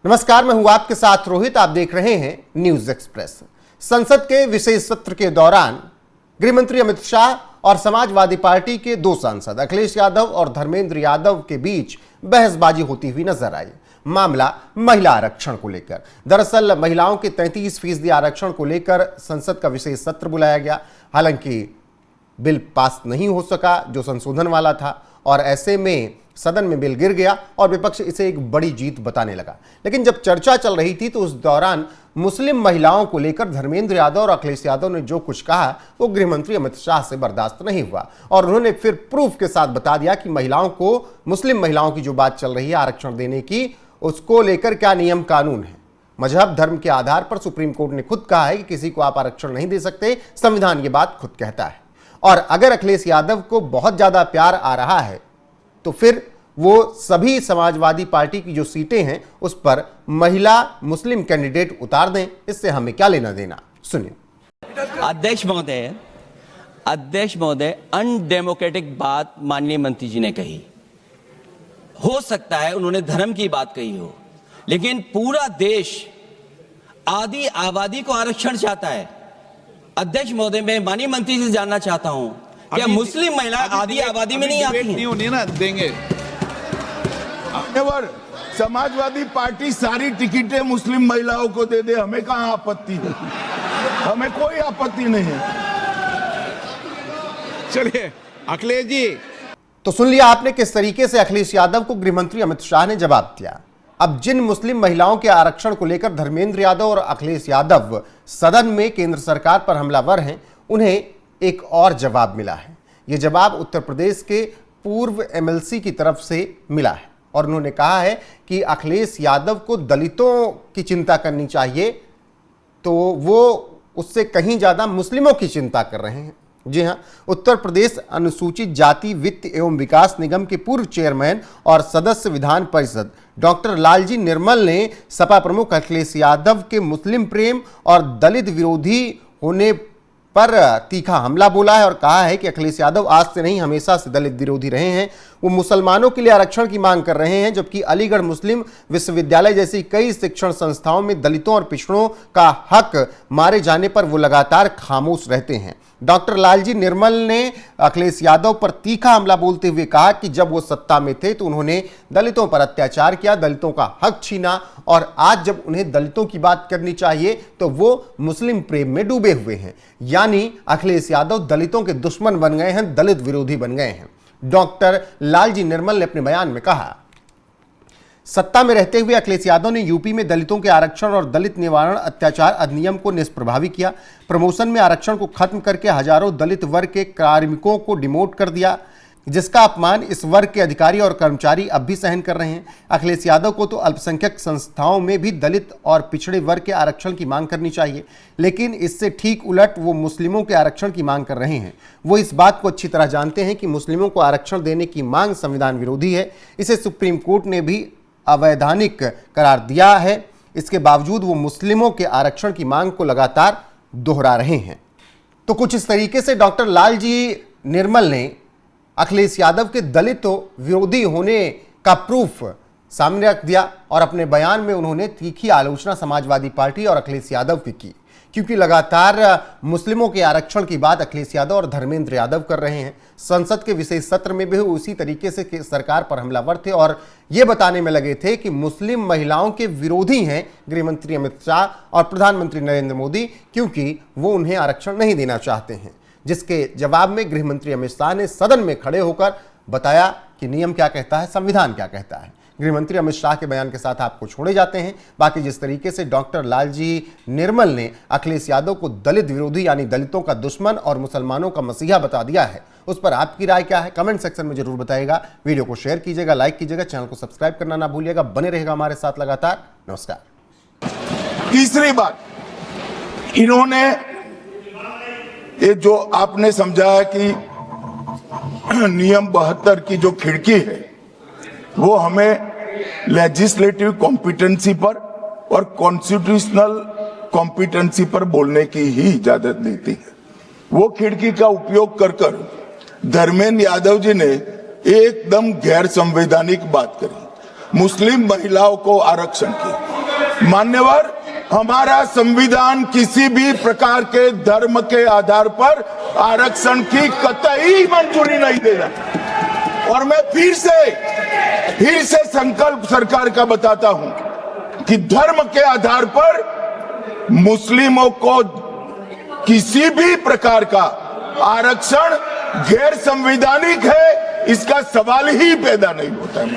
नमस्कार, मैं हूं आपके साथ रोहित। आप देख रहे हैं न्यूज एक्सप्रेस। संसद के विशेष सत्र के दौरान गृहमंत्री अमित शाह और समाजवादी पार्टी के दो सांसद अखिलेश यादव और धर्मेंद्र यादव के बीच बहसबाजी होती हुई नजर आई। मामला महिला आरक्षण को लेकर। दरअसल महिलाओं के 33% आरक्षण को लेकर संसद का विशेष सत्र बुलाया गया। हालांकि बिल पास नहीं हो सका जो संशोधन वाला था, और ऐसे में सदन में बिल गिर गया और विपक्ष इसे एक बड़ी जीत बताने लगा। लेकिन जब चर्चा चल रही थी तो उस दौरान मुस्लिम महिलाओं को लेकर धर्मेंद्र यादव और अखिलेश यादव ने जो कुछ कहा वो गृहमंत्री अमित शाह से बर्दाश्त नहीं हुआ, और उन्होंने फिर प्रूफ के साथ बता दिया कि महिलाओं को, मुस्लिम महिलाओं की जो बात चल रही है आरक्षण देने की, उसको लेकर क्या नियम कानून है। मजहब धर्म के आधार पर सुप्रीम कोर्ट ने खुद कहा है कि किसी को आप आरक्षण नहीं दे सकते। संविधान ये बात खुद कहता है। और अगर अखिलेश यादव को बहुत ज्यादा प्यार आ रहा है तो फिर वो सभी समाजवादी पार्टी की जो सीटें हैं उस पर महिला मुस्लिम कैंडिडेट उतार दें। इससे हमें क्या लेना देना, सुनिए। अध्यक्ष महोदय अनडेमोक्रेटिक बात माननीय मंत्री जी ने कही। हो सकता है उन्होंने धर्म की बात कही हो, लेकिन पूरा देश आदि आबादी को आरक्षण चाहता है। अध्यक्ष महोदय, मैं माननीय मंत्री से जानना चाहता हूं क्या मुस्लिम महिला आदि आबादी में नहीं आती हैं? नहीं ना देंगे। समाजवादी पार्टी सारी टिकटें मुस्लिम महिलाओं को दे दे, हमें कहां आपत्ति है? हमें कोई आपत्ति नहीं है। चलिए अखिलेश जी, तो सुन लिया आपने किस तरीके से अखिलेश यादव को गृहमंत्री अमित शाह ने जवाब दिया। अब जिन मुस्लिम महिलाओं के आरक्षण को लेकर धर्मेंद्र यादव और अखिलेश यादव सदन में केंद्र सरकार पर हमलावर हैं, उन्हें एक और जवाब मिला है। यह जवाब उत्तर प्रदेश के पूर्व एमएलसी की तरफ से मिला है, और उन्होंने कहा है कि अखिलेश यादव को दलितों की चिंता करनी चाहिए, तो वो उससे कहीं ज्यादा मुस्लिमों की चिंता कर रहे हैं। जी हां, उत्तर प्रदेश अनुसूचित जाति वित्त एवं विकास निगम के पूर्व चेयरमैन और सदस्य विधान परिषद डॉक्टर लालजी निर्मल ने सपा प्रमुख अखिलेश यादव के मुस्लिम प्रेम और दलित विरोधी होने पर तीखा हमला बोला है और कहा है कि अखिलेश यादव आज से नहीं हमेशा से दलित विरोधी रहे हैं। वो मुसलमानों के लिए आरक्षण की मांग कर रहे हैं, जबकि अलीगढ़ मुस्लिम विश्वविद्यालय जैसी कई शिक्षण संस्थाओं में दलितों और पिछड़ों का हक मारे जाने पर वो लगातार खामोश रहते हैं। डॉक्टर लालजी निर्मल ने अखिलेश यादव पर तीखा हमला बोलते हुए कहा कि जब वो सत्ता में थे तो उन्होंने दलितों पर अत्याचार किया, दलितों का हक छीना, और आज जब उन्हें दलितों की बात करनी चाहिए तो वो मुस्लिम प्रेम में डूबे हुए हैं। यानी अखिलेश यादव दलितों के दुश्मन बन गए हैं, दलित विरोधी बन गए हैं। डॉक्टर लालजी निर्मल ने अपने बयान में कहा, सत्ता में रहते हुए अखिलेश यादव ने यूपी में दलितों के आरक्षण और दलित निवारण अत्याचार अधिनियम को निष्प्रभावी किया। प्रमोशन में आरक्षण को खत्म करके हजारों दलित वर्ग के कार्मिकों को डिमोट कर दिया, जिसका अपमान इस वर्ग के अधिकारी और कर्मचारी अब भी सहन कर रहे हैं। अखिलेश यादव को तो अल्पसंख्यक संस्थाओं में भी दलित और पिछड़े वर्ग के आरक्षण की मांग करनी चाहिए, लेकिन इससे ठीक उलट वो मुस्लिमों के आरक्षण की मांग कर रहे हैं। वो इस बात को अच्छी तरह जानते हैं कि मुस्लिमों को आरक्षण देने की मांग संविधान विरोधी है। इसे सुप्रीम कोर्ट ने भी अवैधानिक करार दिया है। इसके बावजूद वो मुस्लिमों के आरक्षण की मांग को लगातार दोहरा रहे हैं। तो कुछ इस तरीके से डॉक्टर लालजी निर्मल ने अखिलेश यादव के दलित विरोधी होने का प्रूफ सामने रख दिया, और अपने बयान में उन्होंने तीखी आलोचना समाजवादी पार्टी और अखिलेश यादव की, क्योंकि लगातार मुस्लिमों के आरक्षण की बात अखिलेश यादव और धर्मेंद्र यादव कर रहे हैं। संसद के विशेष सत्र में भी उसी तरीके से सरकार पर हमलावर थे और ये बताने में लगे थे कि मुस्लिम महिलाओं के विरोधी हैं गृहमंत्री अमित शाह और प्रधानमंत्री नरेंद्र मोदी, क्योंकि वो उन्हें आरक्षण नहीं देना चाहते हैं। जिसके जवाब में गृहमंत्री अमित शाह ने सदन में खड़े होकर बताया कि नियम क्या कहता है, संविधान क्या कहता है। गृहमंत्री अमित शाह के बयान के साथ आपको छोड़े जाते हैं। बाकी जिस तरीके से डॉक्टर लालजी निर्मल ने अखिलेश यादव को दलित विरोधी यानी दलितों का दुश्मन और मुसलमानों का मसीहा बता दिया है, उस पर आपकी राय क्या है कमेंट सेक्शन में जरूर बताइएगा। वीडियो को शेयर कीजिएगा, लाइक कीजिएगा, चैनल को सब्सक्राइब करना ना भूलिएगा। बने रहेगा हमारे साथ लगातार। नमस्कार। तीसरी बात, इन्होंने ये जो आपने समझाया कि नियम 72 की जो खिड़की है वो हमें लेजिस्लेटिव कॉम्पिटेंसी पर और कॉन्स्टिट्यूशनल कॉम्पिटेंसी पर बोलने की ही इजाजत देती है। वो खिड़की का उपयोग कर धर्मेंद्र यादव जी ने एकदम गैर संवैधानिक बात करी, मुस्लिम महिलाओं को आरक्षण की। मान्यवर, हमारा संविधान किसी भी प्रकार के धर्म के आधार पर आरक्षण की कतई मंजूरी नहीं देगा। और मैं फिर से संकल्प सरकार का बताता हूं कि धर्म के आधार पर मुस्लिमों को किसी भी प्रकार का आरक्षण गैर संवैधानिक है, इसका सवाल ही पैदा नहीं होता है।